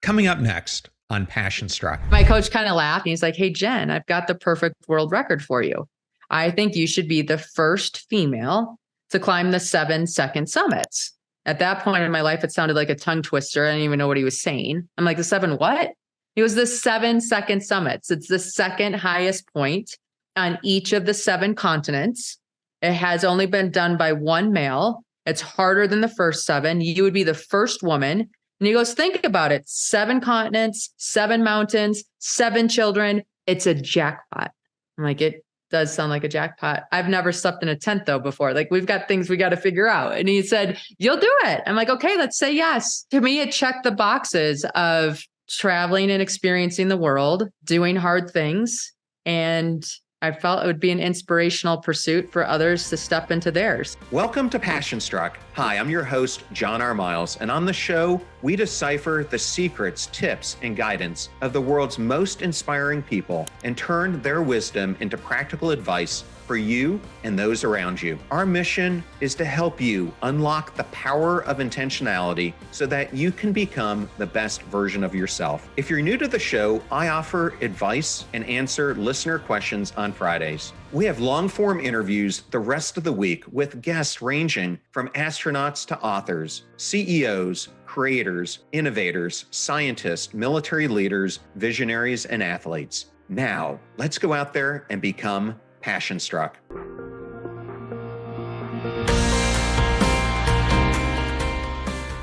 Coming up next on Passion Struck. My coach kind of laughed and he's like, "Hey, Jen, I've got the perfect world record for you. I think you should be the first female to climb the 7-second summits." At that point in my life, it sounded like a tongue twister. I didn't even know what he was saying. I'm like, the seven what? It was the 7-second summits. It's the second highest point on each of the 7 continents. It has only been done by one male. It's harder than the first 7. You would be the first woman. And he goes, think about it. 7 continents, 7 mountains, 7 children. It's a jackpot. I'm like, it does sound like a jackpot. I've never slept in a tent though before. Like, we've got things we got to figure out. And he said, you'll do it. I'm like, okay, let's say yes. To me, it checked the boxes of traveling and experiencing the world, doing hard things. And I felt it would be an inspirational pursuit for others to step into theirs. Welcome to Passion Struck. Hi, I'm your host, John R. Miles, and on the show, we decipher the secrets, tips, and guidance of the world's most inspiring people and turn their wisdom into practical advice for you and those around you. Our mission is to help you unlock the power of intentionality so that you can become the best version of yourself. If you're new to the show, I offer advice and answer listener questions on Fridays. We have long-form interviews the rest of the week with guests ranging from astronauts to authors, CEOs, creators, innovators, scientists, military leaders, visionaries, and athletes. Now, let's go out there and become Passion Struck.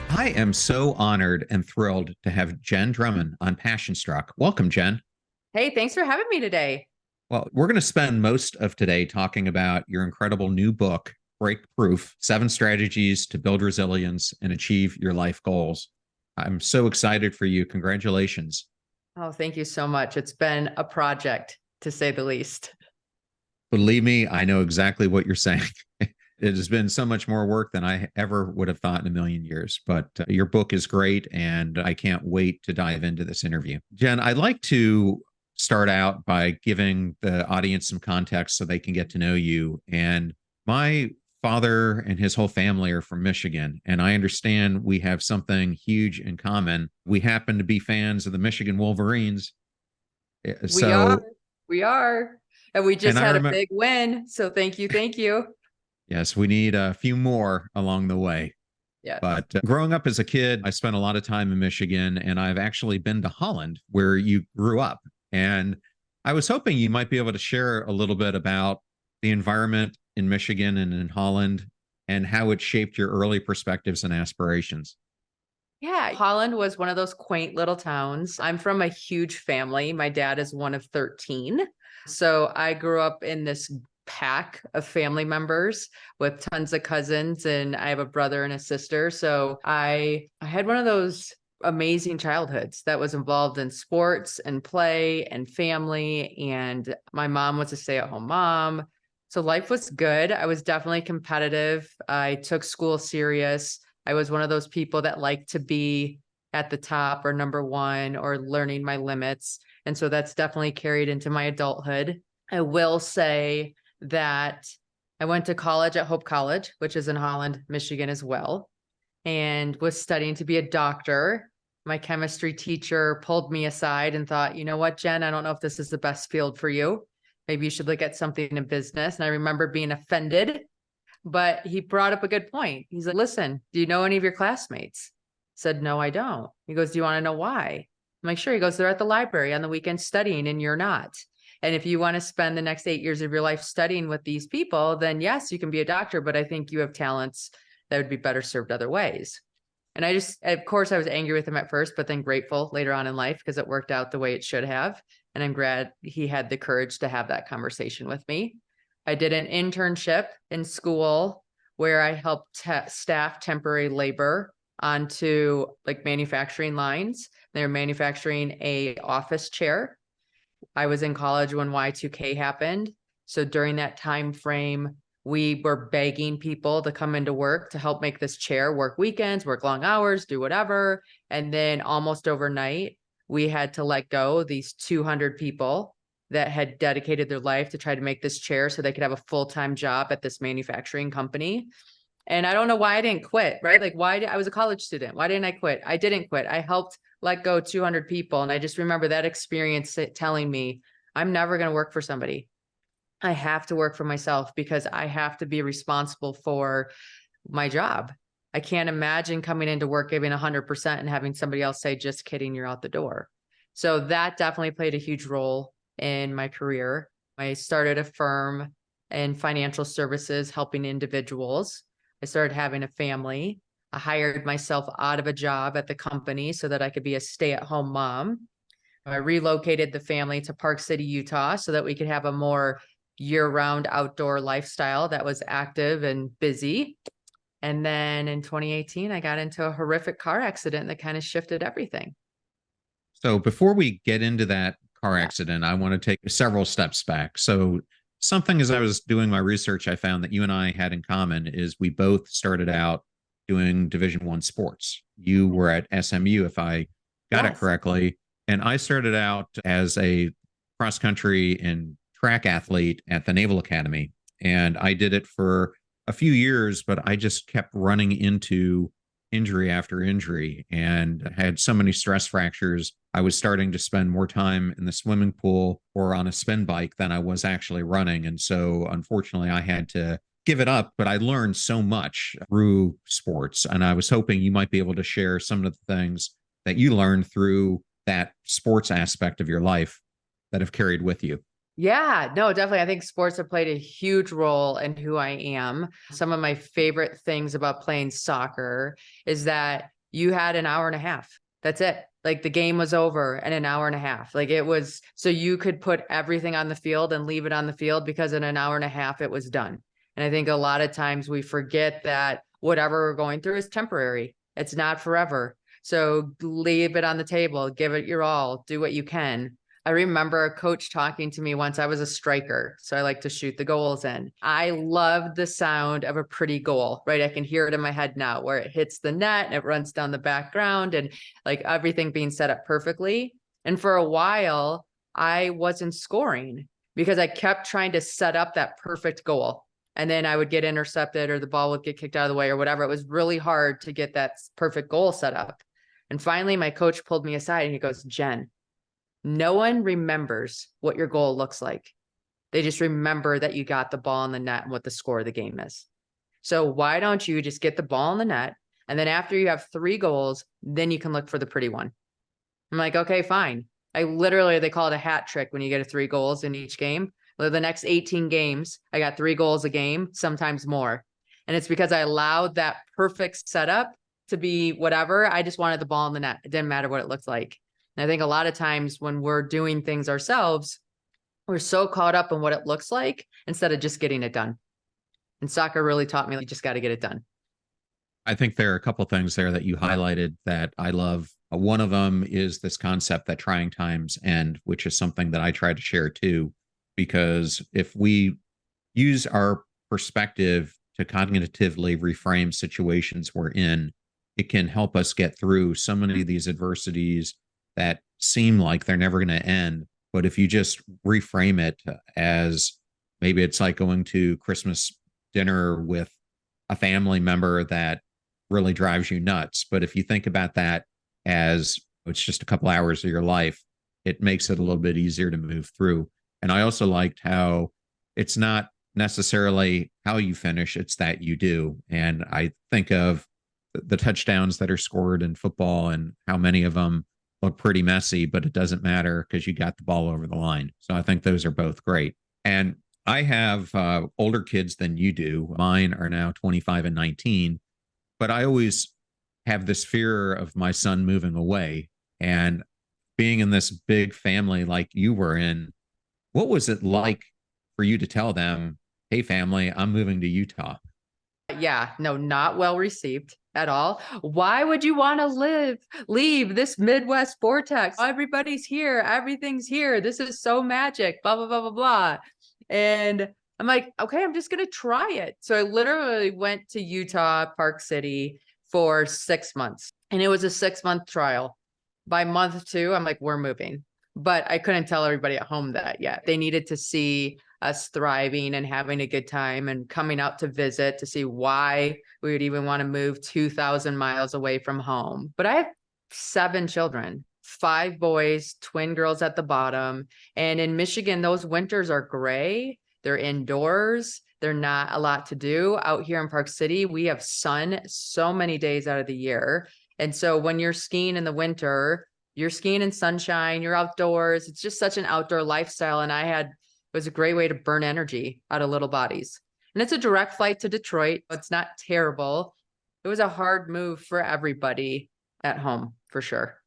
I am so honored and thrilled to have Jenn Drummond on Passion Struck. Welcome, Jenn. Hey, thanks for having me today. Well, we're going to spend most of today talking about your incredible new book, Break Proof: 7 Strategies to Build Resilience and Achieve Your Life Goals. I'm so excited for you. Congratulations. Oh, thank you so much. It's been a project, to say the least. Believe me, I know exactly what you're saying. It has been so much more work than I ever would have thought in a million years. But your book is great, and I can't wait to dive into this interview. Jenn, I'd like to start out by giving the audience some context so they can get to know you. And my father and his whole family are from Michigan, and I understand we have something huge in common. We happen to be fans of the Michigan Wolverines. We are. And we just had a big win. So thank you. Thank you. Yes, we need a few more along the way. Yeah. But growing up as a kid, I spent a lot of time in Michigan, and I've actually been to Holland, where you grew up. And I was hoping you might be able to share a little bit about the environment in Michigan and in Holland and how it shaped your early perspectives and aspirations. Yeah, Holland was one of those quaint little towns. I'm from a huge family. My dad is one of 13. So I grew up in this pack of family members with tons of cousins, and I have a brother and a sister. So I had one of those amazing childhoods that was involved in sports and play and family. And my mom was a stay-at-home mom. So life was good. I was definitely competitive. I took school serious. I was one of those people that liked to be at the top or number one or learning my limits. And so that's definitely carried into my adulthood. I will say that I went to college at Hope College, which is in Holland, Michigan as well, and was studying to be a doctor. My chemistry teacher pulled me aside and thought, you know what, Jen, I don't know if this is the best field for you. Maybe you should look at something in business. And I remember being offended, but he brought up a good point. He's like, listen, do you know any of your classmates? I said, no, I don't. He goes, do you want to know why? I'm like, sure. He goes, they're at the library on the weekend studying and you're not. And if you want to spend the next 8 years of your life studying with these people, then yes, you can be a doctor, but I think you have talents that would be better served other ways. And of course, I was angry with him at first, but then grateful later on in life because it worked out the way it should have. And I'm glad he had the courage to have that conversation with me. I did an internship in school where I helped staff temporary labor onto like manufacturing lines. They're manufacturing a office chair. I was in college when Y2K happened. So during that time frame, we were begging people to come into work to help make this chair work weekends, work long hours, do whatever. And then almost overnight, we had to let go these 200 people that had dedicated their life to try to make this chair so they could have a full-time job at this manufacturing company. And I don't know why I didn't quit, right? Like I was a college student. Why didn't I quit? I didn't quit. I helped let go 200 people. And I just remember that experience telling me, I'm never going to work for somebody. I have to work for myself because I have to be responsible for my job. I can't imagine coming into work giving 100% and having somebody else say, just kidding, you're out the door. So that definitely played a huge role in my career. I started a firm in financial services, helping individuals. I started having a family. I hired myself out of a job at the company so that I could be a stay-at-home mom. I relocated the family to Park City, Utah, so that we could have a more year-round outdoor lifestyle that was active and busy. And then in 2018, I got into a horrific car accident that kind of shifted everything. So before we get into that car accident, I want to take several steps back. So something as I was doing my research, I found that you and I had in common is we both started out doing Division I sports. You were at SMU, if I got it correctly, and I started out as a cross country and track athlete at the Naval Academy. And I did it for a few years, but I just kept running into injury after injury and had so many stress fractures. I was starting to spend more time in the swimming pool or on a spin bike than I was actually running. And so, unfortunately, I had to give it up, but I learned so much through sports. And I was hoping you might be able to share some of the things that you learned through that sports aspect of your life that have carried with you. Yeah, no, definitely. I think sports have played a huge role in who I am. Some of my favorite things about playing soccer is that you had an hour and a half. That's it. Like the game was over in an hour and a half. Like it was, so you could put everything on the field and leave it on the field because in an hour and a half it was done. And I think a lot of times we forget that whatever we're going through is temporary. It's not forever. So leave it on the table, give it your all, do what you can. I remember a coach talking to me once. I was a striker, so I like to shoot the goals in. I loved the sound of a pretty goal, right? I can hear it in my head now where it hits the net and it runs down the background and like everything being set up perfectly. And for a while, I wasn't scoring because I kept trying to set up that perfect goal. And then I would get intercepted or the ball would get kicked out of the way or whatever. It was really hard to get that perfect goal set up. And finally, my coach pulled me aside and he goes, Jen, no one remembers what your goal looks like. They just remember that you got the ball in the net and what the score of the game is. So why don't you just get the ball in the net? And then after you have 3 goals, then you can look for the pretty one. I'm like, okay, fine. They call it a hat trick when you get 3 goals in each game. The next 18 games, I got 3 goals a game, sometimes more. And it's because I allowed that perfect setup to be whatever. I just wanted the ball in the net. It didn't matter what it looked like. And I think a lot of times when we're doing things ourselves, we're so caught up in what it looks like instead of just getting it done. And soccer really taught me, you just got to get it done. I think there are a couple things there that you highlighted that I love. One of them is this concept that trying times end, which is something that I try to share too, because if we use our perspective to cognitively reframe situations we're in, it can help us get through so many of these adversities that seem like they're never going to end. But if you just reframe it as maybe it's like going to Christmas dinner with a family member that really drives you nuts. But if you think about that as it's just a couple hours of your life, it makes it a little bit easier to move through. And I also liked how it's not necessarily how you finish, it's that you do. And I think of the touchdowns that are scored in football and how many of them look pretty messy, but it doesn't matter because you got the ball over the line. So I think those are both great. And I have older kids than you do. Mine are now 25 and 19, but I always have this fear of my son moving away. And being in this big family like you were in, what was it like for you to tell them, hey, family, I'm moving to Utah? Yeah, no, not well received at all. Why would you want to leave this Midwest vortex? Everybody's here. Everything's here. This is so magic, blah, blah, blah, blah, blah. And I'm like, okay, I'm just going to try it. So I literally went to Utah, Park City for 6 months and it was a 6-month trial. By month 2, I'm like, we're moving. but I couldn't tell everybody at home that yet. They needed to see us thriving and having a good time and coming out to visit to see why we would even want to move 2,000 miles away from home. But I have 7 children, 5 boys, twin girls at the bottom. And in Michigan, those winters are gray. They're indoors. They're not a lot to do. Out here in Park City, we have sun so many days out of the year. And so when you're skiing in the winter, you're skiing in sunshine, you're outdoors. It's just such an outdoor lifestyle. And it was a great way to burn energy out of little bodies. And it's a direct flight to Detroit. It's not terrible. It was a hard move for everybody at home, for sure.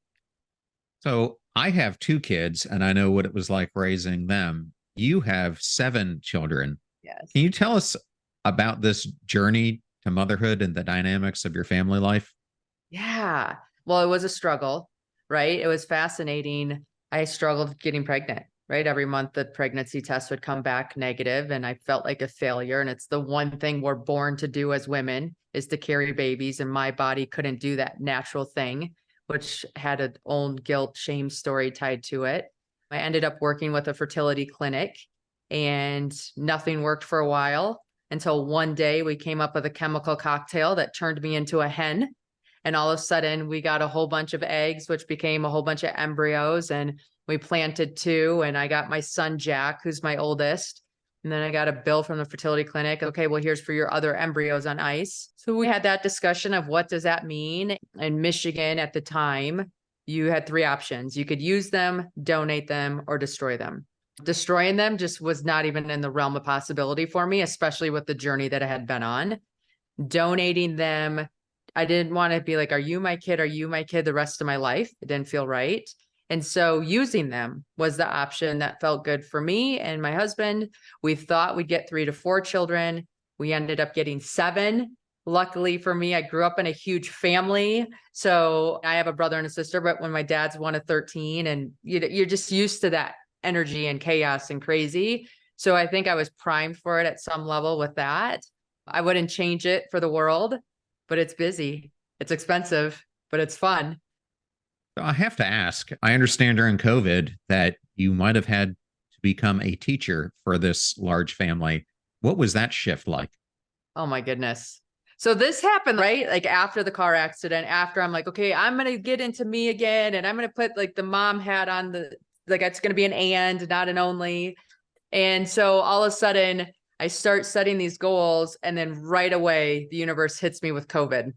So I have 2 kids and I know what it was like raising them. You have 7 children. Yes. Can you tell us about this journey to motherhood and the dynamics of your family life? Yeah. Well, it was a struggle, right? It was fascinating. I struggled getting pregnant, right? Every month the pregnancy test would come back negative and I felt like a failure. And it's the one thing we're born to do as women is to carry babies. And my body couldn't do that natural thing, which had an own guilt, shame story tied to it. I ended up working with a fertility clinic and nothing worked for a while until one day we came up with a chemical cocktail that turned me into a hen. And all of a sudden we got a whole bunch of eggs, which became a whole bunch of embryos. And we planted 2 and I got my son, Jack, who's my oldest. And then I got a bill from the fertility clinic. Okay, well, here's for your other embryos on ice. So we had that discussion of what does that mean? In Michigan at the time, you had 3 options. You could use them, donate them, or destroy them. Destroying them just was not even in the realm of possibility for me, especially with the journey that I had been on. Donating them, I didn't want to be like, are you my kid? Are you my kid the rest of my life? It didn't feel right. And so using them was the option that felt good for me and my husband. We thought we'd get 3 to 4 children. We ended up getting 7. Luckily for me, I grew up in a huge family. So I have a brother and a sister, but when my dad's one of 13 and you're just used to that energy and chaos and crazy. So I think I was primed for it at some level with that. I wouldn't change it for the world, but it's busy. It's expensive, but it's fun. I have to ask, I understand during COVID that you might have had to become a teacher for this large family. What was that shift like? Oh my goodness. So this happened, right? Like after the car accident, after I'm like, okay, I'm going to get into me again. And I'm going to put like the mom hat on like, it's going to be an and, not an only. And so all of a sudden I start setting these goals. And then right away, the universe hits me with COVID. And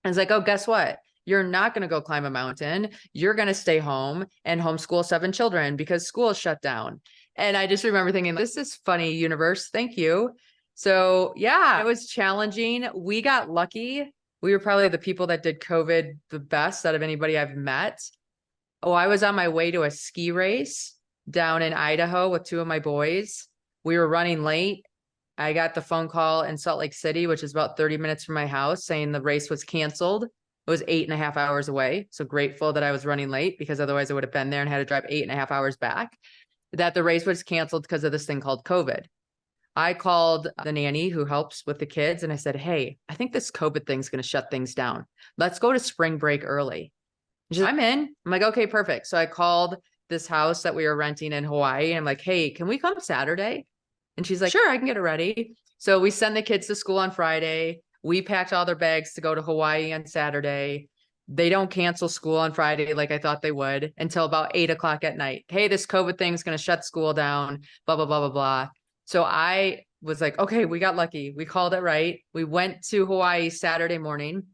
it's like, oh, guess what? You're not going to go climb a mountain. You're going to stay home and homeschool 7 children because school is shut down. And I just remember thinking, this is funny, universe. Thank you. So yeah, it was challenging. We got lucky. We were probably the people that did COVID the best out of anybody I've met. Oh, I was on my way to a ski race down in Idaho with 2 of my boys. We were running late. I got the phone call in Salt Lake City, which is about 30 minutes from my house, saying the race was canceled. It was 8.5 hours away. So grateful that I was running late because otherwise I would have been there and had to drive 8.5 hours back. That the race was canceled because of this thing called COVID. I called the nanny who helps with the kids and I said, hey, I think this COVID thing's going to shut things down. Let's go to spring break early. She's like, I'm in. I'm like, okay, perfect. So I called this house that we were renting in Hawaii. And I'm like, hey, can we come Saturday? And she's like, sure, I can get it ready. So we send the kids to school on Friday. We packed all their bags to go to Hawaii on Saturday. They don't cancel school on Friday like I thought they would until about 8 o'clock at night. Hey, this COVID thing is going to shut school down, blah, blah, blah, blah, blah. So I was like, okay, we got lucky. We called it right. We went to Hawaii Saturday morning.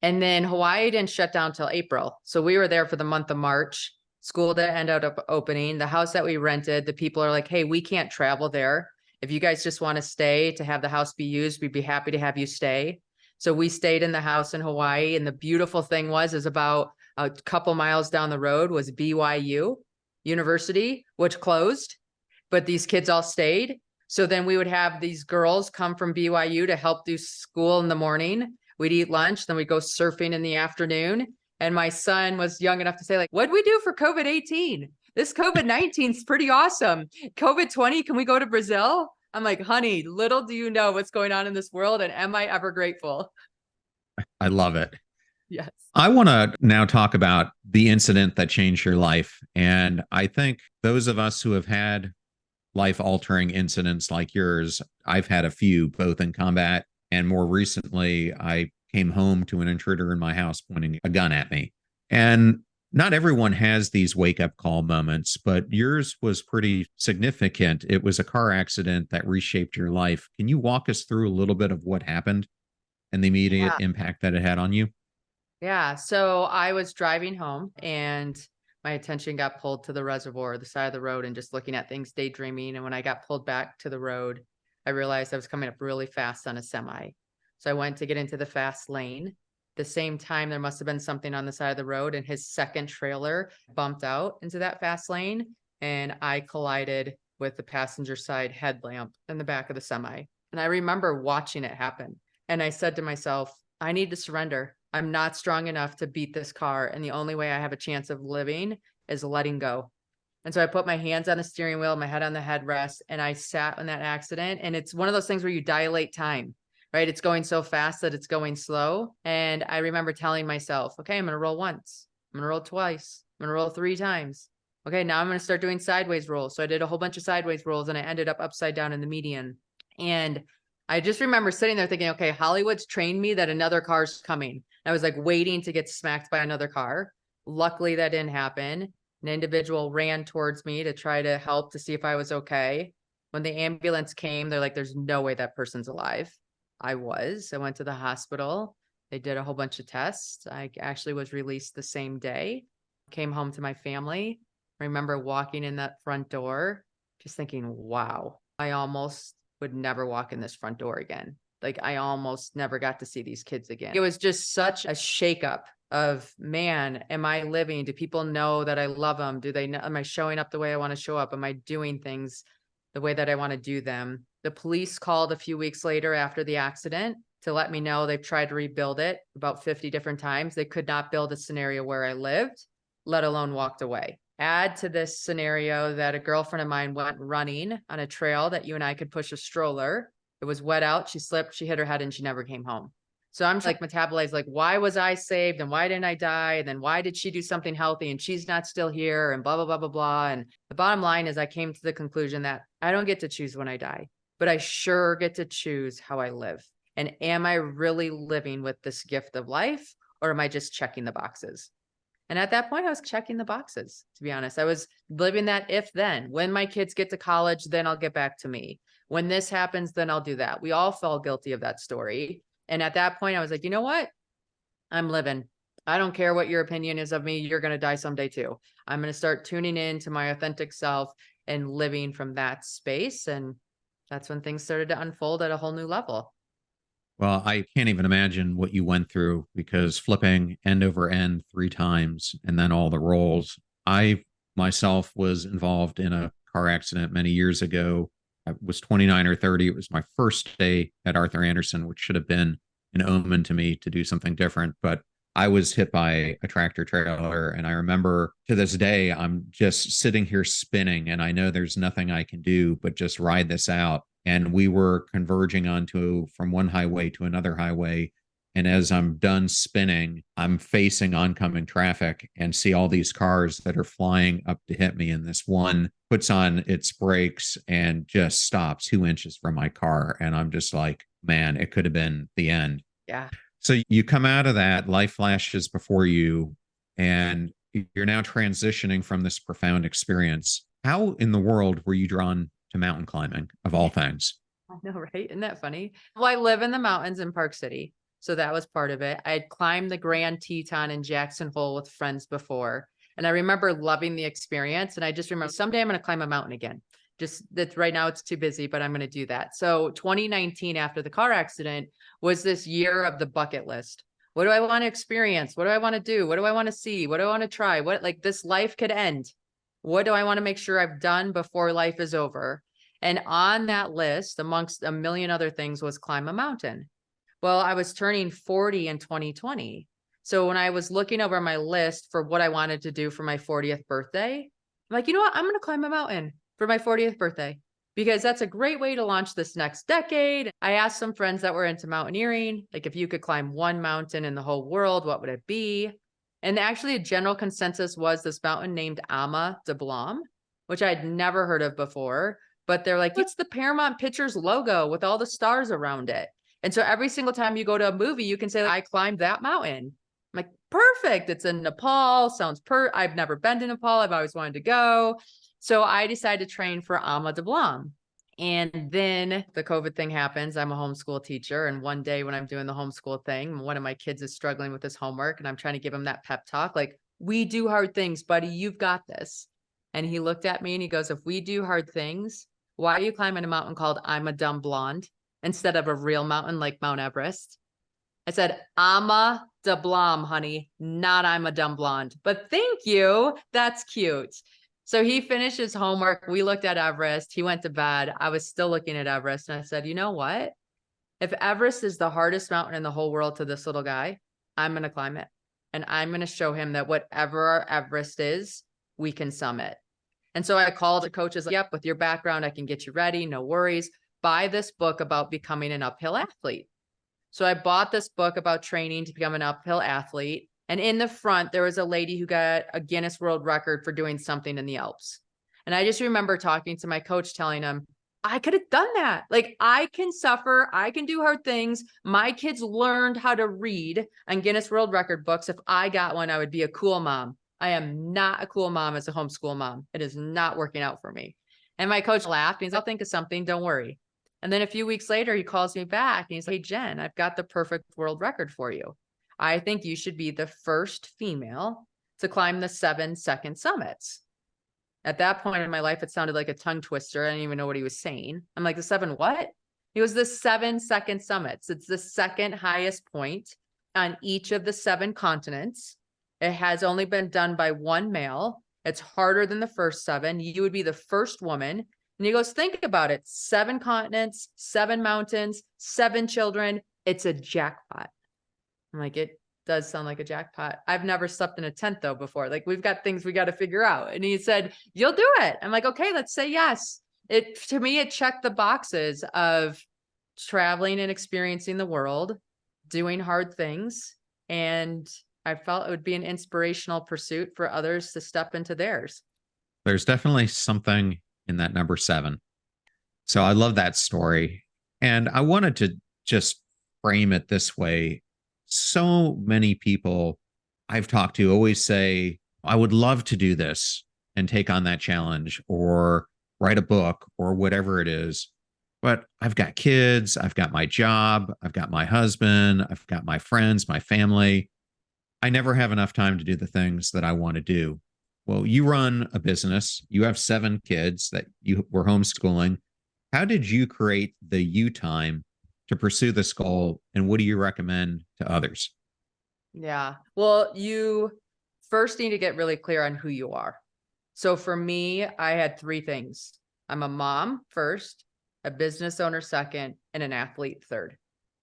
And then Hawaii didn't shut down till April. So we were there for the month of March. School that ended up opening. The house that we rented, the people are like, hey, we can't travel there. If you guys just want to stay to have the house be used, we'd be happy to have you stay. So we stayed in the house in Hawaii. And the beautiful thing is about a couple miles down the road was BYU University, which closed, but these kids all stayed. So then we would have these girls come from BYU to help do school in the morning. We'd eat lunch, then we'd go surfing in the afternoon. And my son was young enough to say, like, what'd we do for COVID-18? This COVID-19 is pretty awesome. COVID-20, can we go to Brazil? I'm like, honey, little do you know what's going on in this world. And am I ever grateful? I love it. Yes. I want to now talk about the incident that changed your life. And I think those of us who have had life altering incidents like yours, I've had a few, both in combat and more recently, I came home to an intruder in my house pointing a gun at me. And not everyone has these wake up call moments, but yours was pretty significant. It was a car accident that reshaped your life. Can you walk us through a little bit of what happened and the immediate Yeah. impact that it had on you? Yeah. So I was driving home and my attention got pulled to the reservoir, the side of the road, and just looking at things, daydreaming. And when I got pulled back to the road, I realized I was coming up really fast on a semi. So I went to get into the fast lane. The same time, there must have been something on the side of the road, and his second trailer bumped out into that fast lane. And I collided with the passenger side headlamp in the back of the semi. And I remember watching it happen. And I said to myself, I need to surrender. I'm not strong enough to beat this car. And the only way I have a chance of living is letting go. And so I put my hands on the steering wheel, my head on the headrest, and I sat in that accident. And it's one of those things where you dilate time, right? It's going so fast that it's going slow. And I remember telling myself, okay, I'm going to roll once. I'm going to roll twice. I'm going to roll 3 times. Okay, now I'm going to start doing sideways rolls. So I did a whole bunch of sideways rolls and I ended up upside down in the median. And I just remember sitting there thinking, okay, Hollywood's trained me that another car's coming. I was like waiting to get smacked by another car. Luckily, that didn't happen. An individual ran towards me to try to help to see if I was okay. When the ambulance came, they're like, there's no way that person's alive. I was. I went to the hospital. They did a whole bunch of tests. I actually was released the same day. Came home to my family. I remember walking in that front door, just thinking, wow, I almost would never walk in this front door again. Like I almost never got to see these kids again. It was just such a shakeup of, man, am I living? Do people know that I love them? Do they know? Am I showing up the way I want to show up? Am I doing things the way that I want to do them? The police called a few weeks later after the accident to let me know they've tried to rebuild it about 50 different times. They could not build a scenario where I lived, let alone walked away. Add to this scenario that a girlfriend of mine went running on a trail that you and I could push a stroller. It was wet out. She slipped, she hit her head, and she never came home. So I'm like metabolized, like, why was I saved and why didn't I die? And then why did she do something healthy and she's not still here and blah, blah, blah, blah, blah. And the bottom line is I came to the conclusion that I don't get to choose when I die, but I sure get to choose how I live. And am I really living with this gift of life, or am I just checking the boxes? And at that point, I was checking the boxes, to be honest. I was living that if then. When my kids get to college, then I'll get back to me. When this happens, then I'll do that. We all fell guilty of that story. And at that point, I was like, you know what? I'm living. I don't care what your opinion is of me. You're going to die someday too. I'm going to start tuning in to my authentic self and living from that space. And that's when things started to unfold at a whole new level. Well, I can't even imagine what you went through because flipping end over end 3 times and then all the rolls. I myself was involved in a car accident many years ago. I was 29 or 30. It was my first day at Arthur Anderson, which should have been an omen to me to do something different. But I was hit by a tractor trailer. And I remember to this day, I'm just sitting here spinning and I know there's nothing I can do but just ride this out. And we were converging onto from one highway to another highway. And as I'm done spinning, I'm facing oncoming traffic and see all these cars that are flying up to hit me. And this one puts on its brakes and just stops 2 inches from my car. And I'm just like, man, it could have been the end. Yeah. So you come out of that, life flashes before you, and you're now transitioning from this profound experience. How in the world were you drawn to mountain climbing, of all things? I know, right? Isn't that funny? Well, I live in the mountains in Park City. So that was part of it. I had climbed the Grand Teton in Jackson Hole with friends before. And I remember loving the experience. And I just remember someday I'm going to climb a mountain again. Just that right now it's too busy, but I'm going to do that. So 2019, after the car accident, was this year of the bucket list. What do I want to experience? What do I want to do? What do I want to see? What do I want to try? What, like, this life could end. What do I want to make sure I've done before life is over? And on that list, amongst a million other things, was climb a mountain. Well, I was turning 40 in 2020. So when I was looking over my list for what I wanted to do for my 40th birthday, I'm like, you know what? I'm going to climb a mountain for my 40th birthday. because that's a great way to launch this next decade. I asked some friends that were into mountaineering, like if you could climb one mountain in the whole world, what would it be? And actually a general consensus was this mountain named Ama de Blanc, which I'd never heard of before, but they're like, it's the Paramount Pictures logo with all the stars around it. And so every single time you go to a movie, you can say, I climbed that mountain. I'm like, perfect. It's in Nepal. I've never been to Nepal. I've always wanted to go. So I decided to train for Ama de Blanc. And then the COVID thing happens. I'm a homeschool teacher. And one day when I'm doing the homeschool thing, one of my kids is struggling with his homework and I'm trying to give him that pep talk. Like, we do hard things, buddy. You've got this. And he looked at me and he goes, if we do hard things, why are you climbing a mountain called I'm a Dumb Blonde instead of a real mountain like Mount Everest? I said, Ama de Blanc, honey, not I'm a Dumb Blonde. But thank you. That's cute. So he finished his homework. We looked at Everest. He went to bed. I was still looking at Everest. And I said, you know what? If Everest is the hardest mountain in the whole world to this little guy, I'm going to climb it. And I'm going to show him that whatever our Everest is, we can summit. And so I called the coaches, like, yep, with your background, I can get you ready. No worries. Buy this book about becoming an uphill athlete. So I bought this book about training to become an uphill athlete. And in the front, there was a lady who got a Guinness World Record for doing something in the Alps. And I just remember talking to my coach, telling him, I could have done that. Like, I can suffer. I can do hard things. My kids learned how to read on Guinness World Record books. If I got one, I would be a cool mom. I am not a cool mom as a homeschool mom. It is not working out for me. And my coach laughed. He's, I'll think of something. Don't worry. And then a few weeks later, he calls me back and he's like, hey, Jen, I've got the perfect world record for you. I think you should be the first female to climb the 7-second summits. At that point in my life, it sounded like a tongue twister. I didn't even know what he was saying. I'm like, the 7 what? It was the 7-second summits. It's the second highest point on each of the 7 continents. It has only been done by one male. It's harder than the first 7. You would be the first woman. And he goes, think about it. 7 continents, 7 mountains, 7 children. It's a jackpot. I'm like, it does sound like a jackpot. I've never slept in a tent though before. Like, we've got things we got to figure out. And he said, you'll do it. I'm like, okay, let's say yes. To me, it checked the boxes of traveling and experiencing the world, doing hard things. And I felt it would be an inspirational pursuit for others to step into theirs. There's definitely something in that number 7. So I love that story. And I wanted to just frame it this way. So many people I've talked to always say, I would love to do this and take on that challenge or write a book or whatever it is. But I've got kids, I've got my job, I've got my husband, I've got my friends, my family. I never have enough time to do the things that I want to do. Well, you run a business, you have 7 kids that you were homeschooling. How did you create the you time to pursue this goal? And what do you recommend to others? Yeah. Well, you first need to get really clear on who you are. So for me, I had 3 things. I'm a mom first, a business owner second, and an athlete third.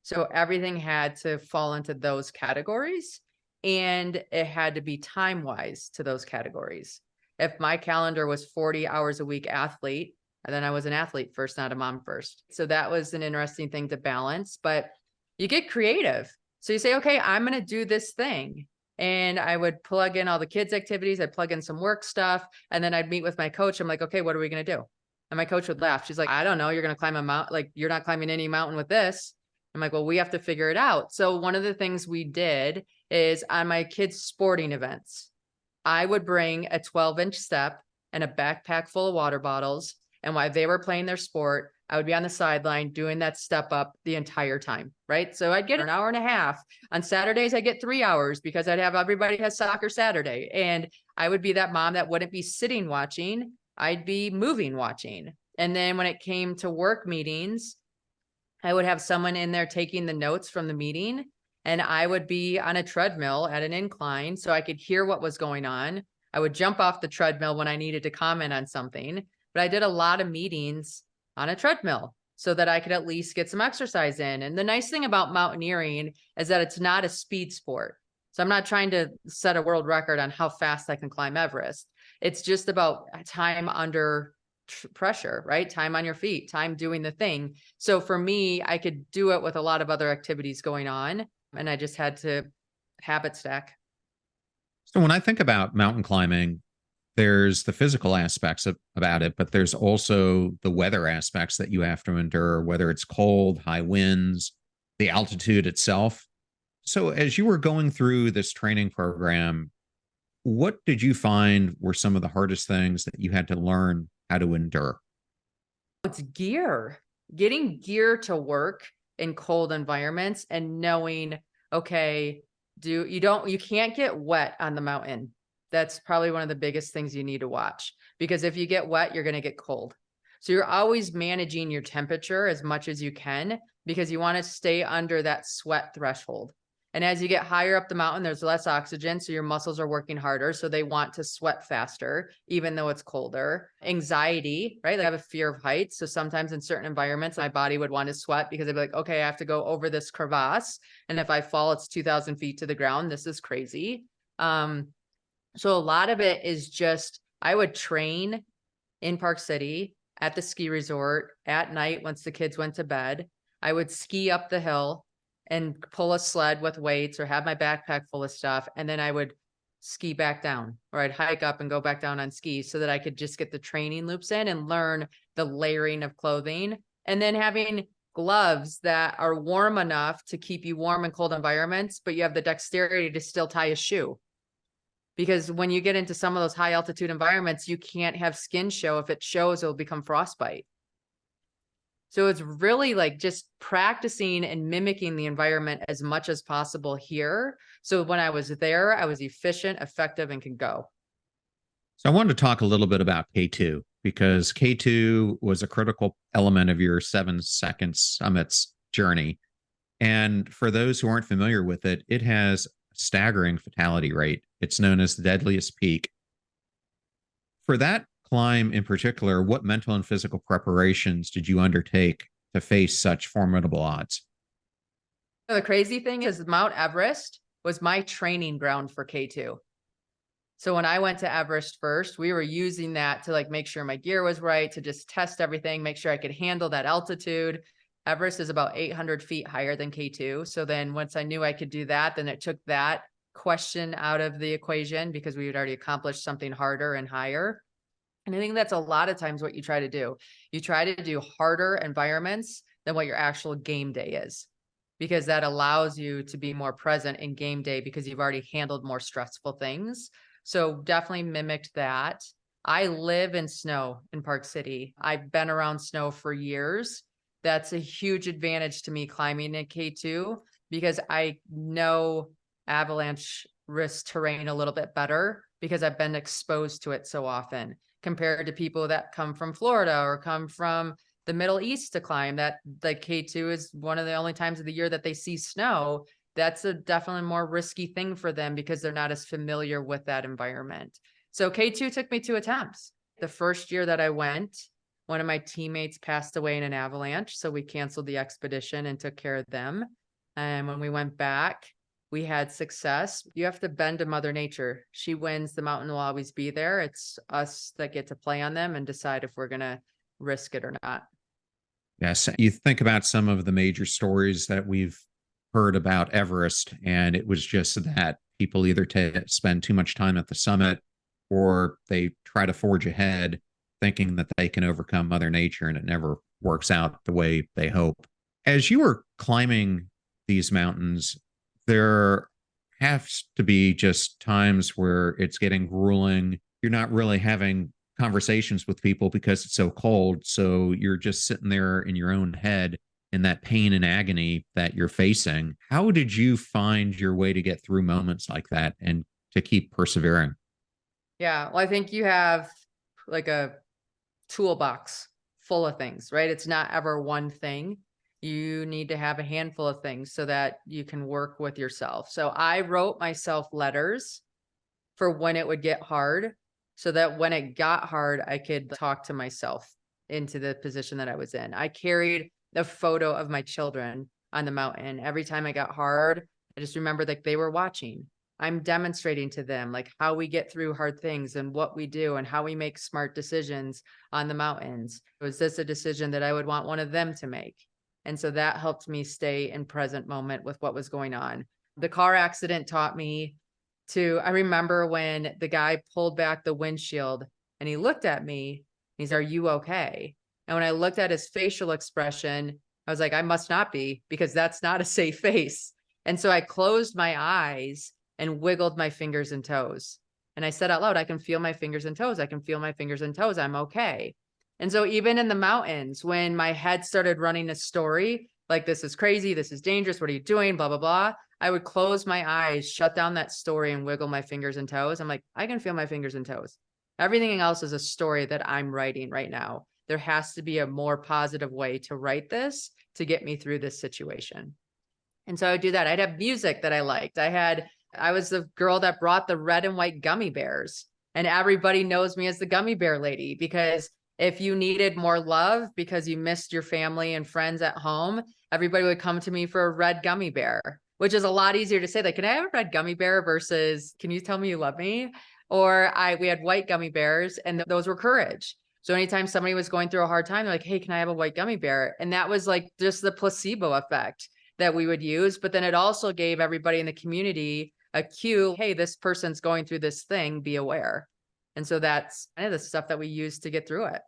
So everything had to fall into those categories, and it had to be time-wise to those categories. If my calendar was 40 hours a week athlete, and then I was an athlete first, not a mom first. So that was an interesting thing to balance, but you get creative. So you say, okay, I'm going to do this thing. And I would plug in all the kids' activities. I'd plug in some work stuff. And then I'd meet with my coach. I'm like, okay, what are we going to do? And my coach would laugh. She's like, I don't know. You're going to climb a mountain. Like, you're not climbing any mountain with this. I'm like, well, we have to figure it out. So one of the things we did is on my kids' sporting events, I would bring a 12-inch step and a backpack full of water bottles. And while they were playing their sport, I would be on the sideline doing that step up the entire time, right? So I'd get an hour and a half. On Saturdays, I get 3 hours because I'd have everybody has soccer Saturday. And I would be that mom that wouldn't be sitting watching. I'd be moving watching. And then when it came to work meetings, I would have someone in there taking the notes from the meeting. And I would be on a treadmill at an incline so I could hear what was going on. I would jump off the treadmill when I needed to comment on something. But I did a lot of meetings on a treadmill so that I could at least get some exercise in. And the nice thing about mountaineering is that it's not a speed sport. So I'm not trying to set a world record on how fast I can climb Everest. It's just about time under pressure, right? Time on your feet, time doing the thing. So for me, I could do it with a lot of other activities going on, and I just had to habit stack. So when I think about mountain climbing, there's the physical aspects about it, but there's also the weather aspects that you have to endure, whether it's cold, high winds, the altitude itself. So as you were going through this training program, what did you find were some of the hardest things that you had to learn how to endure? It's gear, getting gear to work in cold environments and knowing, okay, you can't get wet on the mountain. That's probably one of the biggest things you need to watch, because if you get wet, you're going to get cold. So you're always managing your temperature as much as you can, because you want to stay under that sweat threshold. And as you get higher up the mountain, there's less oxygen. So your muscles are working harder. So they want to sweat faster, even though it's colder. Anxiety, right? Like I have a fear of heights. So sometimes in certain environments, my body would want to sweat because I'd be like, okay, I have to go over this crevasse. And if I fall, it's 2,000 feet to the ground. This is crazy. So a lot of it is just, I would train in Park City at the ski resort at night once the kids went to bed. I would ski up the hill and pull a sled with weights or have my backpack full of stuff. And then I would ski back down, or I'd hike up and go back down on skis so that I could just get the training loops in and learn the layering of clothing. And then having gloves that are warm enough to keep you warm in cold environments, but you have the dexterity to still tie a shoe. Because when you get into some of those high altitude environments, you can't have skin show. If it shows, it'll become frostbite. So it's really like just practicing and mimicking the environment as much as possible here. So when I was there, I was efficient, effective, and could go. So I wanted to talk a little bit about K2 because K2 was a critical element of your 7 second summits journey. And for those who aren't familiar with it, it has a staggering fatality rate. It's known as the deadliest peak. For that climb in particular, what mental and physical preparations did you undertake to face such formidable odds? The crazy thing is Mount Everest was my training ground for K2. So when I went to Everest first, we were using that to like make sure my gear was right, to just test everything, make sure I could handle that altitude. Everest is about 800 feet higher than K2. So then once I knew I could do that, then it took that question out of the equation because we had already accomplished something harder and higher. And I think that's a lot of times what you try to do. You try to do harder environments than what your actual game day is, because that allows you to be more present in game day because you've already handled more stressful things. So definitely mimicked that. I live in snow in Park City. I've been around snow for years. That's a huge advantage to me climbing at K2 because I know avalanche risk terrain a little bit better because I've been exposed to it so often compared to people that come from Florida or come from the Middle East to climb. That like K2 is one of the only times of the year that they see snow. That's a definitely more risky thing for them because they're not as familiar with that environment. So K2 took me 2 attempts. The first year that I went, one of my teammates passed away in an avalanche. So we canceled the expedition and took care of them. And when we went back, we had success. You have to bend to Mother Nature. She wins, the mountain will always be there. It's us that get to play on them and decide if we're going to risk it or not. Yes, you think about some of the major stories that we've heard about Everest, and it was just that people either spend too much time at the summit or they try to forge ahead thinking that they can overcome Mother Nature, and it never works out the way they hope. As you were climbing these mountains, there has to be just times where it's getting grueling. You're not really having conversations with people because it's so cold. So you're just sitting there in your own head in that pain and agony that you're facing. How did you find your way to get through moments like that and to keep persevering? Yeah. Well, I think you have like a toolbox full of things, right? It's not ever one thing. You need to have a handful of things so that you can work with yourself. So I wrote myself letters for when it would get hard so that when it got hard, I could talk to myself into the position that I was in. I carried a photo of my children on the mountain. Every time I got hard, I just remember that they were watching. I'm demonstrating to them like how we get through hard things and what we do and how we make smart decisions on the mountains. Was this a decision that I would want one of them to make? And so that helped me stay in present moment with what was going on. The car accident taught me I remember when the guy pulled back the windshield and he looked at me, he's, "Are you okay?" And when I looked at his facial expression, I was like, I must not be, because that's not a safe face. And so I closed my eyes and wiggled my fingers and toes. And I said out loud, I can feel my fingers and toes. I can feel my fingers and toes. I'm okay. And so even in the mountains, when my head started running a story, like, this is crazy, this is dangerous, what are you doing? Blah, blah, blah. I would close my eyes, shut down that story, and wiggle my fingers and toes. I'm like, I can feel my fingers and toes. Everything else is a story that I'm writing right now. There has to be a more positive way to write this to get me through this situation. And so I would do that. I'd have music that I liked. I was the girl that brought the red and white gummy bears. And everybody knows me as the gummy bear lady, because if you needed more love because you missed your family and friends at home, everybody would come to me for a red gummy bear, which is a lot easier to say, like, can I have a red gummy bear versus, can you tell me you love me? Or we had white gummy bears, and those were courage. So anytime somebody was going through a hard time, they're like, hey, can I have a white gummy bear? And that was like just the placebo effect that we would use. But then it also gave everybody in the community a cue, hey, this person's going through this thing, be aware. And so that's kind of the stuff that we use to get through it.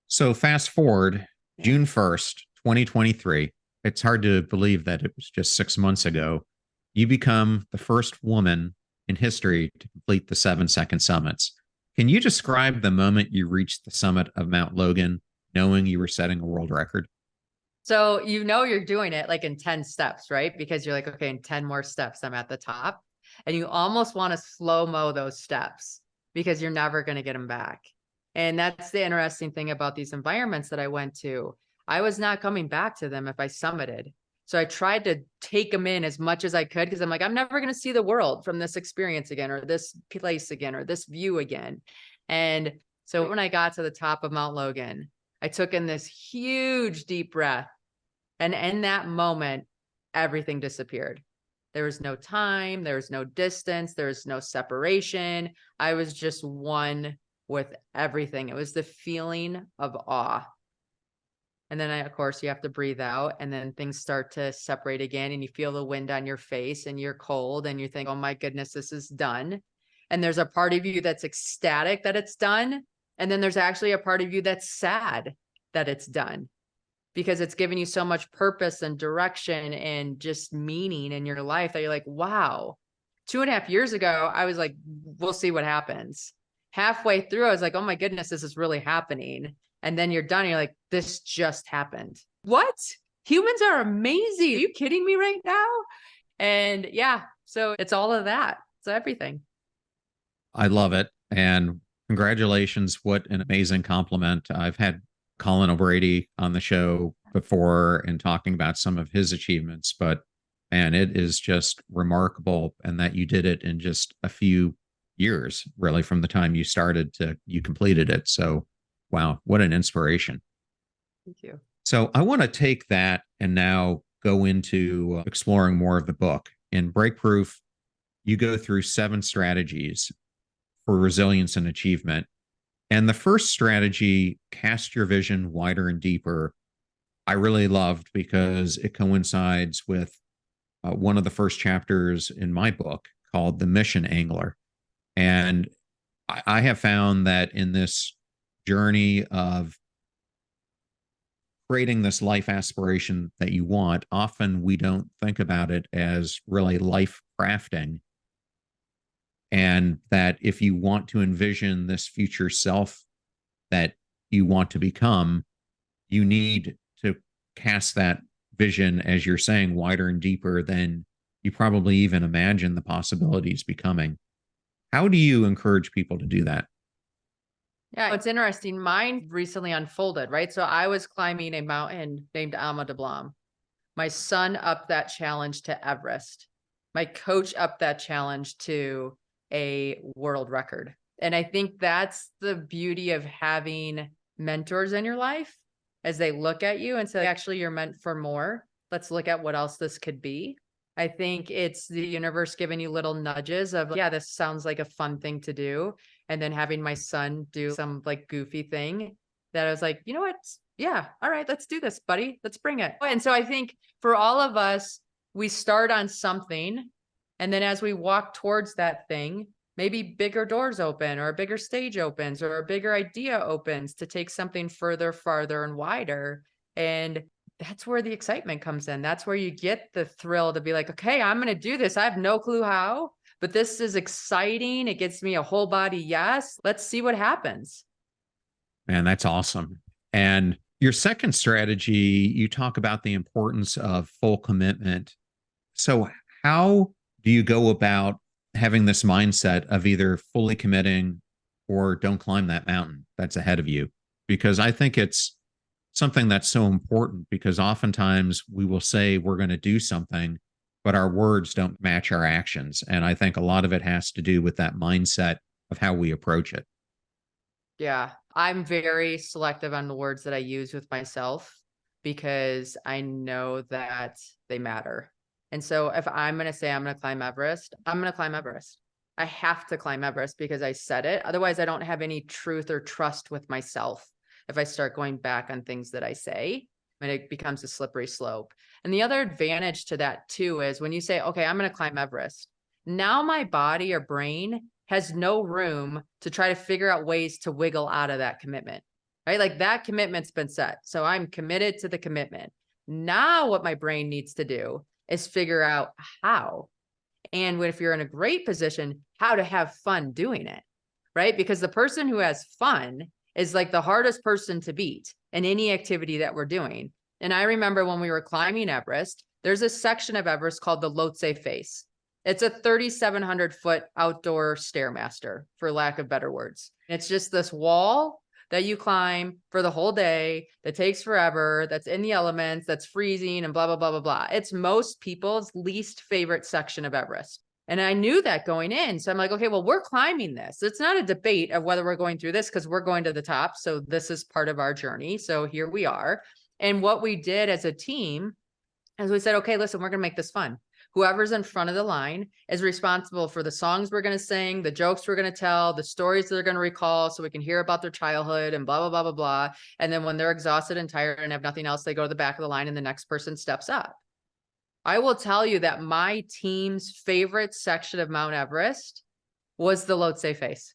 So fast forward June 1st, 2023. It's hard to believe that it was just 6 months ago. You become the first woman in history to complete the 7-second summits. Can you describe the moment you reached the summit of Mount Logan, knowing you were setting a world record? So you're doing it like in 10 steps, right? Because you're like, okay, in 10 more steps, I'm at the top. And you almost want to slow-mo those steps because you're never going to get them back. And that's the interesting thing about these environments that I went to. I was not coming back to them if I summited. So I tried to take them in as much as I could, because I'm like, I'm never going to see the world from this experience again, or this place again, or this view again. And so when I got to the top of Mount Logan, I took in this huge deep breath. And in that moment, everything disappeared. There was no time, there was no distance, there was no separation. I was just one with everything. It was the feeling of awe. And then, of course, you have to breathe out, and then things start to separate again, and you feel the wind on your face, and you're cold, and you think, oh my goodness, this is done. And there's a part of you that's ecstatic that it's done. And then there's actually a part of you that's sad that it's done, because it's given you so much purpose and direction and just meaning in your life that you're like, wow. 2.5 years ago, I was like, we'll see what happens. Halfway through, I was like, oh my goodness, this is really happening. And then you're done. And you're like, this just happened. What? Humans are amazing. Are you kidding me right now? And yeah, so it's all of that. It's everything. I love it. And congratulations. What an amazing compliment. I've had Colin O'Brady on the show before and talking about some of his achievements, but man, it is just remarkable. And that you did it in just a few years, really, from the time you started to you completed it. So, wow, what an inspiration. Thank you. So, I want to take that and now go into exploring more of the book. In Breakproof, you go through 7 strategies for resilience and achievement. And the first strategy, cast your vision wider and deeper, I really loved because it coincides with one of the first chapters in my book called The Mission Angler. And I have found that in this journey of creating this life aspiration that you want, often we don't think about it as really life crafting. And that if you want to envision this future self that you want to become, you need to cast that vision, as you're saying, wider and deeper than you probably even imagine the possibilities becoming. How do you encourage people to do that? Yeah, it's interesting. Mine recently unfolded, right? So I was climbing a mountain named Alma de Blanc. My son upped that challenge to Everest. My coach upped that challenge to a world record. And I think that's the beauty of having mentors in your life, as they look at you and say, actually, you're meant for more. Let's look at what else this could be. I think it's the universe giving you little nudges of, yeah, this sounds like a fun thing to do. And then having my son do some like goofy thing that I was like, you know what? Yeah, all right, let's do this, buddy. Let's bring it. And so I think for all of us, we start on something. And then as we walk towards that thing, maybe bigger doors open or a bigger stage opens or a bigger idea opens to take something further, farther, and wider. And that's where the excitement comes in. That's where you get the thrill to be like, okay, I'm going to do this. I have no clue how, but this is exciting. It gets me a whole body yes. Let's see what happens. Man, that's awesome. And your second strategy, you talk about the importance of full commitment. So, how do you go about having this mindset of either fully committing or don't climb that mountain that's ahead of you? Because I think it's something that's so important because oftentimes we will say we're going to do something, but our words don't match our actions. And I think a lot of it has to do with that mindset of how we approach it. Yeah, I'm very selective on the words that I use with myself because I know that they matter. And so if I'm going to say I'm going to climb Everest, I'm going to climb Everest. I have to climb Everest because I said it. Otherwise, I don't have any truth or trust with myself if I start going back on things that I say, and it becomes a slippery slope. And the other advantage to that too is when you say, okay, I'm going to climb Everest. Now my body or brain has no room to try to figure out ways to wiggle out of that commitment, right? Like that commitment's been set. So I'm committed to the commitment. Now what my brain needs to do is figure out how. And if you're in a great position, how to have fun doing it, right? Because the person who has fun is like the hardest person to beat in any activity that we're doing. And I remember when we were climbing Everest, there's a section of Everest called the Lhotse Face. It's a 3,700-foot outdoor stairmaster, for lack of better words. It's just this wall that you climb for the whole day, that takes forever, that's in the elements, that's freezing and blah, blah, blah, blah, blah. It's most people's least favorite section of Everest. And I knew that going in. So I'm like, okay, well, we're climbing this. It's not a debate of whether we're going through this because we're going to the top. So this is part of our journey. So here we are. And what we did as a team is we said, okay, listen, we're going to make this fun. Whoever's in front of the line is responsible for the songs we're going to sing, the jokes we're going to tell, the stories they're going to recall so we can hear about their childhood and blah, blah, blah, blah, blah. And then when they're exhausted and tired and have nothing else, they go to the back of the line and the next person steps up. I will tell you that my team's favorite section of Mount Everest was the Lhotse Face.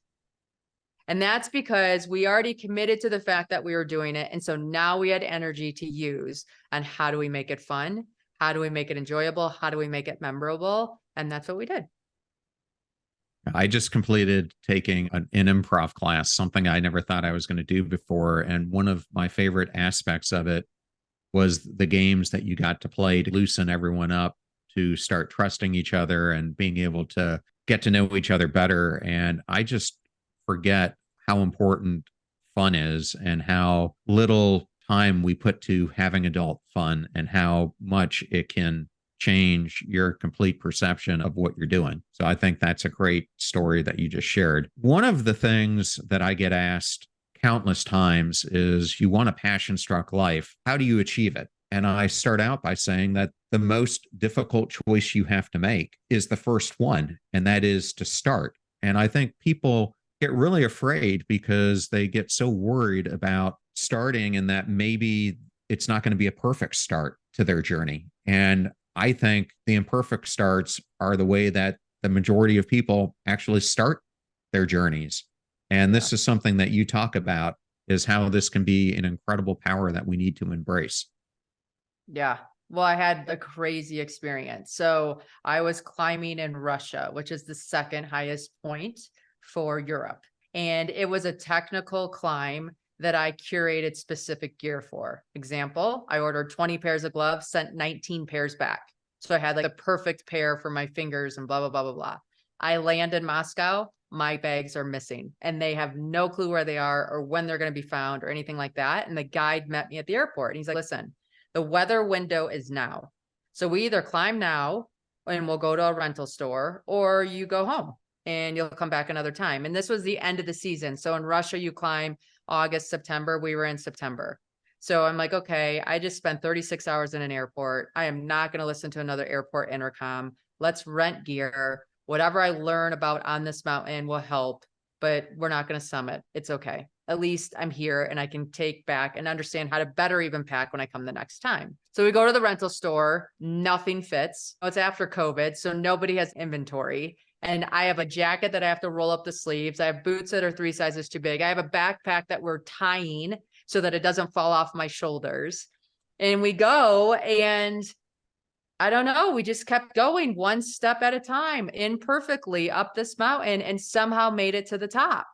And that's because we already committed to the fact that we were doing it. And so now we had energy to use on how do we make it fun? How do we make it enjoyable? How do we make it memorable? And that's what we did. I just completed taking an improv class, something I never thought I was going to do before. And one of my favorite aspects of it was the games that you got to play to loosen everyone up, to start trusting each other and being able to get to know each other better. And I just forget how important fun is and how little time we put to having adult fun and how much it can change your complete perception of what you're doing. So I think that's a great story that you just shared. One of the things that I get asked countless times is, you want a passion struck life. How do you achieve it? And I start out by saying that the most difficult choice you have to make is the first one, and that is to start. And I think people get really afraid because they get so worried about starting and that maybe it's not going to be a perfect start to their journey. And I think the imperfect starts are the way that the majority of people actually start their journeys. And this is something that you talk about, is how this can be an incredible power that we need to embrace. Yeah. Well, I had a crazy experience. So I was climbing in Russia, which is the second highest point for Europe. And it was a technical climb that I curated specific gear for. Example, I ordered 20 pairs of gloves, sent 19 pairs back. So I had like a perfect pair for my fingers and blah, blah, blah, blah, blah. I land in Moscow, my bags are missing and they have no clue where they are or when they're going to be found or anything like that. And the guide met me at the airport and he's like, listen, the weather window is now. So we either climb now and we'll go to a rental store, or you go home and you'll come back another time. And this was the end of the season. So in Russia, you climb August, September. We were in September. So I'm like, okay, I just spent 36 hours in an airport. I am not going to listen to another airport intercom. Let's rent gear. Whatever I learn about on this mountain will help, but we're not going to summit. It's okay. At least I'm here and I can take back and understand how to better even pack when I come the next time. So we go to the rental store. Nothing fits. It's after COVID, so nobody has inventory. And I have a jacket that I have to roll up the sleeves. I have boots that are 3 sizes too big. I have a backpack that we're tying so that it doesn't fall off my shoulders. And we go, and I don't know, we just kept going one step at a time, imperfectly up this mountain, and somehow made it to the top,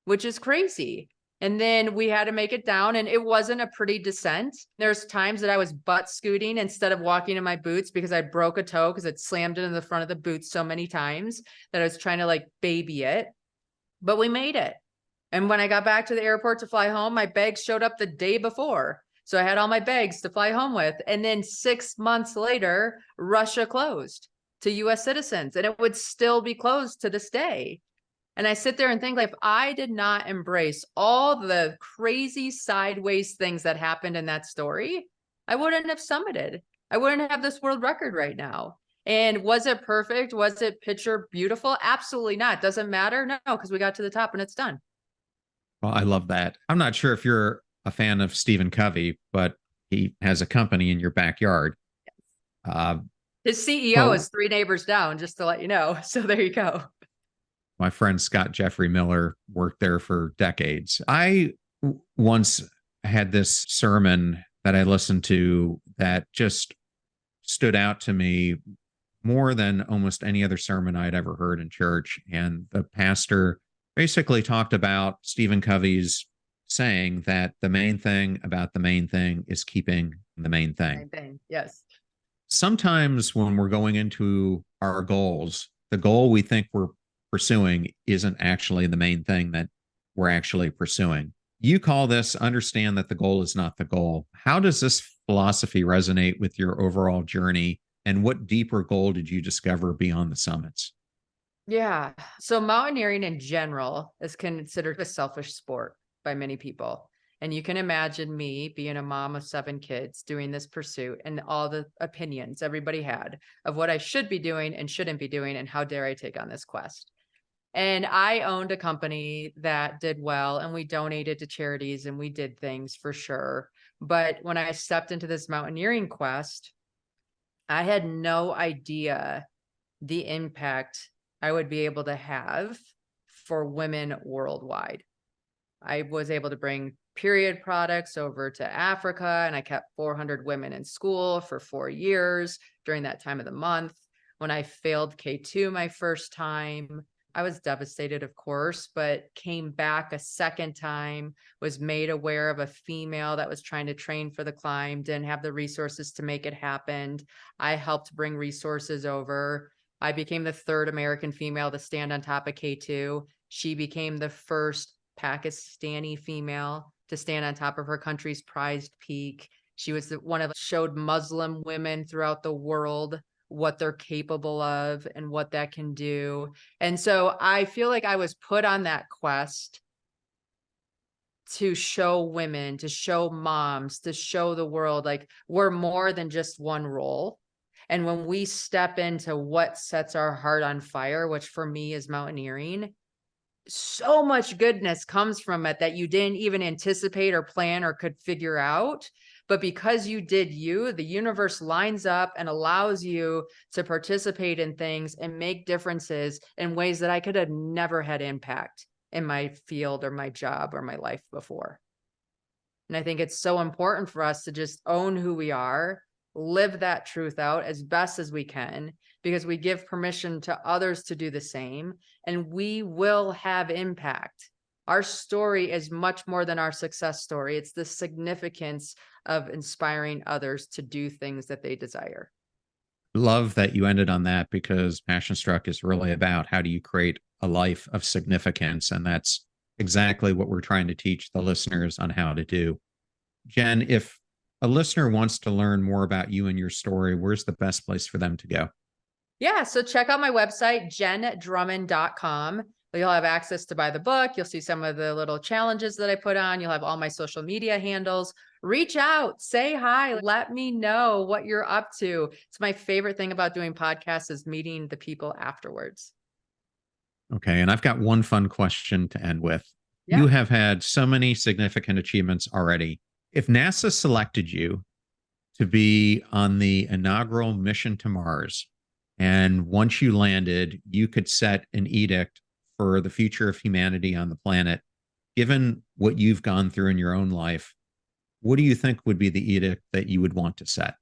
which is crazy. And then we had to make it down, and it wasn't a pretty descent. There's times that I was butt scooting instead of walking in my boots because I broke a toe because it slammed into the front of the boots so many times that I was trying to like baby it, but we made it. And when I got back to the airport to fly home, my bags showed up the day before. So I had all my bags to fly home with. And then 6 months later, Russia closed to US citizens, and it would still be closed to this day. And I sit there and think, like, if I did not embrace all the crazy sideways things that happened in that story, I wouldn't have summited. I wouldn't have this world record right now. And was it perfect? Was it picture beautiful? Absolutely not. Doesn't matter. No, because we got to the top and it's done. Well, I love that. I'm not sure if you're a fan of Stephen Covey, but he has a company in your backyard. His CEO is 3 neighbors down, just to let you know. So there you go. My friend Scott Jeffrey Miller worked there for decades. I once had this sermon that I listened to that just stood out to me more than almost any other sermon I'd ever heard in church. And the pastor basically talked about Stephen Covey's saying that the main thing about the main thing is keeping the main thing. Same thing. Yes. Sometimes when we're going into our goals, the goal we think we're pursuing isn't actually the main thing that we're actually pursuing. You call this understand that the goal is not the goal. How does this philosophy resonate with your overall journey? And what deeper goal did you discover beyond the summits? Yeah. So mountaineering in general is considered a selfish sport by many people. And you can imagine me being a mom of 7 kids doing this pursuit and all the opinions everybody had of what I should be doing and shouldn't be doing and how dare I take on this quest. And I owned a company that did well, and we donated to charities and we did things for sure. But when I stepped into this mountaineering quest, I had no idea the impact I would be able to have for women worldwide. I was able to bring period products over to Africa, and I kept 400 women in school for 4 years during that time of the month. When I failed K2 my first time, I was devastated, of course, but came back a second time, was made aware of a female that was trying to train for the climb, didn't have the resources to make it happen. I helped bring resources over. I became the 3rd American female to stand on top of K2. She became the first Pakistani female to stand on top of her country's prized peak. She was one of showed Muslim women throughout the world what they're capable of and what that can do. And so I feel like I was put on that quest to show women, to show moms, to show the world, like, we're more than just one role. And when we step into what sets our heart on fire, which for me is mountaineering, so much goodness comes from it that you didn't even anticipate or plan or could figure out. But because you did you, the universe lines up and allows you to participate in things and make differences in ways that I could have never had impact in my field or my job or my life before. And I think it's so important for us to just own who we are, live that truth out as best as we can, because we give permission to others to do the same, and we will have impact. Our story is much more than our success story. It's the significance of inspiring others to do things that they desire. Love that you ended on that, because Passion Struck is really about how do you create a life of significance. And that's exactly what we're trying to teach the listeners on how to do. Jenn, if a listener wants to learn more about you and your story, where's the best place for them to go? Yeah, so check out my website, jenndrummond.com. You'll have access to buy the book. You'll see some of the little challenges that I put on. You'll have all my social media handles. reach out, say hi, let me know what you're up to. It's my favorite thing about doing podcasts is meeting the people afterwards. Okay. And I've got one fun question to end with. Yeah. You have had so many significant achievements already. If NASA selected you to be on the inaugural mission to Mars, and once you landed, you could set an edict for the future of humanity on the planet, given what you've gone through in your own life, what do you think would be the edict that you would want to set?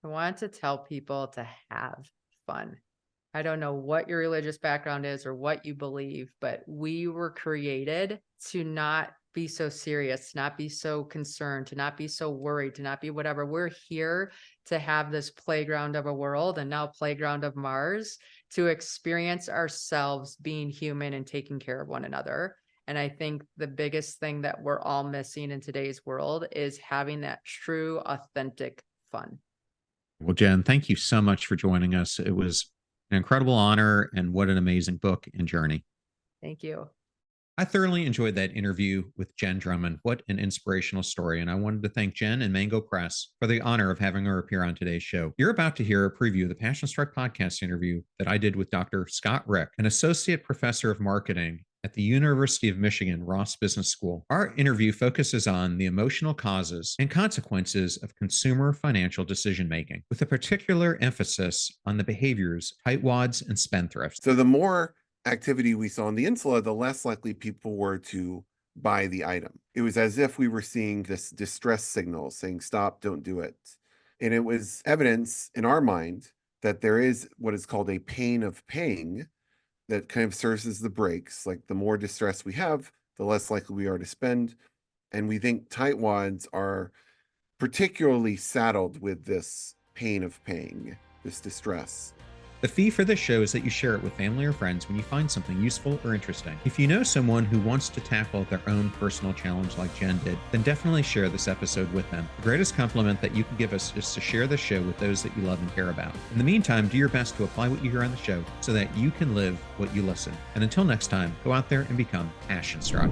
I want to tell people to have fun. I don't know what your religious background is or what you believe, but we were created to not be so serious, to not be so concerned, to not be so worried, to not be whatever. We're here to have this playground of a world and now playground of Mars to experience ourselves being human and taking care of one another. And I think the biggest thing that we're all missing in today's world is having that true, authentic fun. Well, Jen, thank you so much for joining us. It was an incredible honor, and what an amazing book and journey. Thank you. I thoroughly enjoyed that interview with Jenn Drummond. What an inspirational story. And I wanted to thank Jen and Mango Press for the honor of having her appear on today's show. You're about to hear a preview of the Passion Struck podcast interview that I did with Dr. Scott Rick, an associate professor of marketing at the University of Michigan Ross Business School. Our interview focuses on the emotional causes and consequences of consumer financial decision making, with a particular emphasis on the behaviors of tightwads and spendthrifts. So the more activity we saw on the insula, the less likely people were to buy the item. It was as if we were seeing this distress signal saying, stop, don't do it. And it was evidence in our mind that there is what is called a pain of paying that kind of serves as the brakes. Like the more distress we have, the less likely we are to spend. And we think tightwads are particularly saddled with this pain of paying, this distress. The fee for this show is that you share it with family or friends when you find something useful or interesting. If you know someone who wants to tackle their own personal challenge like Jen did, then definitely share this episode with them. The greatest compliment that you can give us is to share the show with those that you love and care about. In the meantime, do your best to apply what you hear on the show so that you can live what you listen. And until next time, go out there and become passion struck.